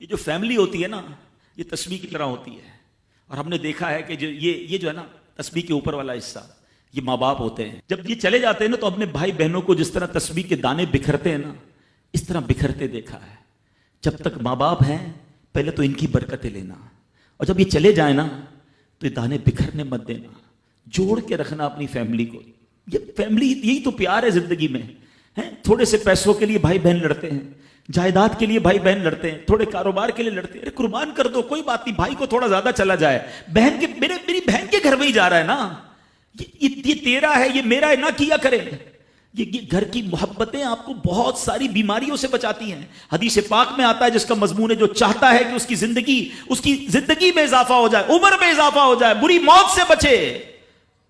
یہ جو فیملی ہوتی ہے نا، یہ تسبیح کی طرح ہوتی ہے. اور ہم نے دیکھا ہے کہ جو یہ جو ہے نا تسبیح کے اوپر والا حصہ، یہ ماں باپ ہوتے ہیں. جب یہ چلے جاتے ہیں نا تو اپنے بھائی بہنوں کو جس طرح تسبیح کے دانے بکھرتے ہیں نا، اس طرح بکھرتے دیکھا ہے. جب تک ماں باپ ہیں پہلے تو ان کی برکتیں لینا، اور جب یہ چلے جائیں نا تو یہ دانے بکھرنے مت دینا، جوڑ کے رکھنا اپنی فیملی کو. یہ فیملی یہی تو پیار ہے زندگی میں. تھوڑے سے پیسوں کے لیے بھائی بہن لڑتے ہیں، جائیداد کے لیے بھائی بہن لڑتے ہیں، تھوڑے کاروبار کے لیے لڑتے ہیں. ارے قربان کر دو، کوئی بات نہیں، بھائی کو تھوڑا زیادہ چلا جائے، بہن کے میری بہن کے گھر میں ہی جا رہا ہے نا، یہ تیرا ہے، یہ میرا ہے، نہ کیا کرے. یہ گھر کی محبتیں آپ کو بہت ساری بیماریوں سے بچاتی ہیں. حدیث پاک میں آتا ہے جس کا مضمون ہے جو چاہتا ہے کہ اس کی زندگی میں اضافہ ہو جائے، عمر میں اضافہ ہو جائے، بری موت سے بچے،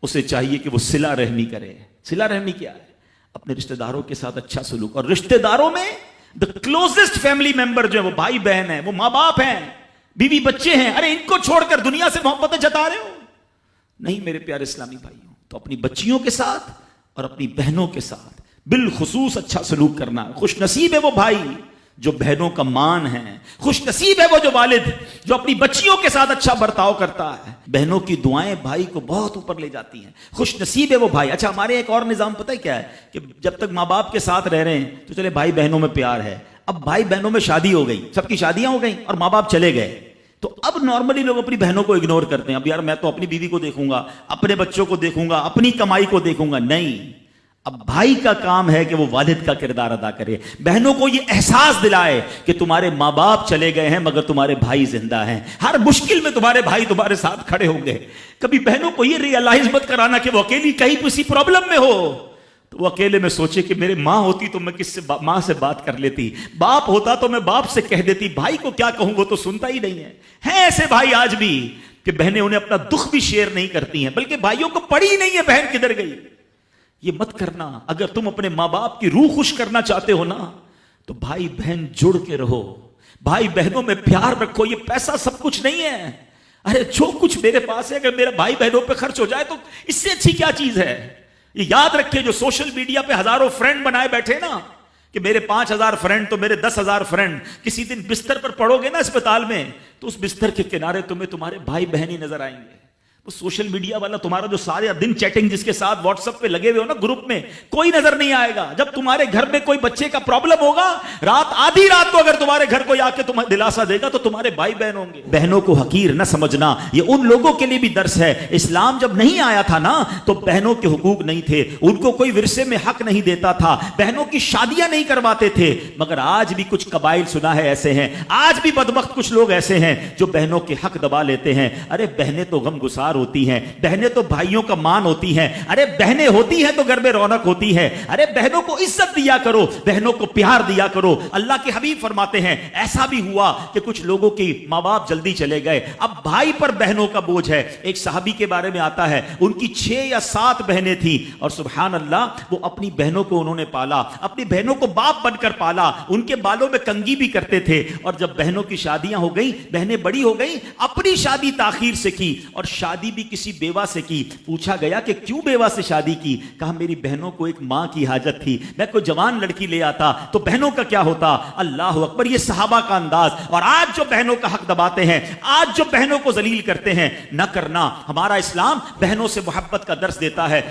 اسے چاہیے کہ وہ صلہ رحمی کرے. صلہ رحمی کیا ہے؟ اپنے رشتہ داروں کے ساتھ اچھا سلوک. اور رشتہ داروں میں the closest family member جو ہے وہ بھائی بہن ہیں، وہ ماں باپ ہیں، بیوی بچے ہیں. ارے ان کو چھوڑ کر دنیا سے محبتیں جتا رہے ہو؟ نہیں میرے پیارے اسلامی بھائیوں. تو اپنی بچیوں کے ساتھ اور اپنی بہنوں کے ساتھ بالخصوص اچھا سلوک کرنا. خوش نصیب ہے وہ بھائی جو بہنوں کا مان ہے، خوش نصیب ہے وہ جو والد جو اپنی بچیوں کے ساتھ اچھا برتاؤ کرتا ہے. بہنوں کی دعائیں بھائی کو بہت اوپر لے جاتی ہیں. خوش نصیب ہے وہ بھائی. اچھا ہمارے ایک اور نظام پتہ ہے کیا ہے کہ جب تک ماں باپ کے ساتھ رہ رہے ہیں تو چلے بھائی بہنوں میں پیار ہے. اب بھائی بہنوں میں شادی ہو گئی، سب کی شادیاں ہو گئیں اور ماں باپ چلے گئے، تو اب نارملی لوگ اپنی بہنوں کو اگنور کرتے ہیں. اب یار میں تو اپنی بیوی کو دیکھوں گا، اپنے بچوں کو دیکھوں گا، اپنی کمائی کو دیکھوں گا. نہیں، اب بھائی کا کام ہے کہ وہ والد کا کردار ادا کرے. بہنوں کو یہ احساس دلائے کہ تمہارے ماں باپ چلے گئے ہیں مگر تمہارے بھائی زندہ ہیں، ہر مشکل میں تمہارے بھائی تمہارے ساتھ کھڑے ہوں گے. کبھی بہنوں کو یہ ریئلائز مت کرانا کہ وہ اکیلی کہیں کسی پرابلم میں ہو تو وہ اکیلے میں سوچے کہ میرے ماں ہوتی تو میں ماں سے بات کر لیتی، باپ ہوتا تو میں باپ سے کہہ دیتی، بھائی کو کیا کہوں وہ تو سنتا ہی نہیں ہے. ہیں ایسے بھائی آج بھی کہ بہنیں انہیں اپنا دکھ بھی شیئر نہیں کرتی ہیں، بلکہ بھائیوں کو پڑی ہی نہیں ہے بہن کدھر گئی. یہ مت کرنا. اگر تم اپنے ماں باپ کی روح خوش کرنا چاہتے ہو نا تو بھائی بہن جڑ کے رہو، بھائی بہنوں میں پیار رکھو. یہ پیسہ سب کچھ نہیں ہے. ارے جو کچھ میرے پاس ہے اگر میرا بھائی بہنوں پہ خرچ ہو جائے تو اس سے اچھی کیا چیز ہے. یہ یاد رکھے جو سوشل میڈیا پہ ہزاروں فرینڈ بنائے بیٹھے نا کہ میرے 5000 فرینڈ تو میرے 10,000 فرینڈ، کسی دن بستر پر پڑو گے نا اسپتال میں تو اس بستر کے کنارے تمہیں تمہارے بھائی بہن ہی نظر آئیں گے. وہ سوشل میڈیا والا تمہارا جو سارے دن چیٹنگ جس کے ساتھ واٹس ایپ پہ لگے ہوئے ہو نا گروپ میں، کوئی نظر نہیں آئے گا. جب تمہارے گھر میں کوئی بچے کا پرابلم ہوگا، آدھی رات کو اگر تمہارے گھر کوئی آ کے تمہیں دلاسا دے گا تو تمہارے بھائی بہن ہوں گے. بہنوں کو حقیر نہ سمجھنا، یہ ان لوگوں کے لیے بھی درس ہے. اسلام جب نہیں آیا تھا نا تو بہنوں کے حقوق نہیں تھے، ان کو کوئی ورثے میں حق نہیں دیتا تھا، بہنوں کی شادیاں نہیں کرواتے تھے. مگر آج بھی کچھ قبائل سنا ہے ایسے ہیں، آج بھی بدبخت کچھ لوگ ایسے ہیں جو بہنوں کے حق دبا لیتے ہیں. ارے بہنیں تو غم گسار ہوتی ہیں، بہنیں تو بھائیوں کا مان ہوتی ہیں. ارے بہنیں ہوتی ہیں تو گھر میں رونق ہوتی ہے. ارے بہنوں کو عزت دیا کرو، بہنوں کو پیار دیا کرو. اللہ کے حبیب فرماتے ہیں ایسا بھی ہوا کہ کچھ لوگوں کی ماں باپ جلدی چلے گئے، اب بھائی پر بہنوں کا بوجھ ہے. ایک صحابی کے بارے میں آتا ہے ان کی 6 یا 7 بہنیں تھیں اور سبحان اللہ وہ اپنی بہنوں کو انہوں نے پالا، اپنی بہنوں کو باپ بن کر پالا. ان کے بالوں میں کنگھی بھی کرتے تھے. اور جب بہنوں کی شادیاں ہو گئیں، بہنیں بڑی ہو گئیں، اپنی شادی تاخیر سے کی اور شادی بھی کسی بیوہ سے کی. پوچھا گیا کہ کیوں بیوہ سے شادی کی؟ کہا میری بہنوں کو ایک ماں کی حاجت تھی، میں کوئی جوان لڑکی لے آتا تو بہنوں کا کیا ہوتا. اللہ اکبر. یہ صحابہ کا انداز. اور آج جو بہنوں کا حق دباتے ہیں، آج جو بہنوں کو ذلیل کرتے ہیں، نہ کرنا. ہمارا اسلام بہنوں سے محبت کا درس دیتا ہے.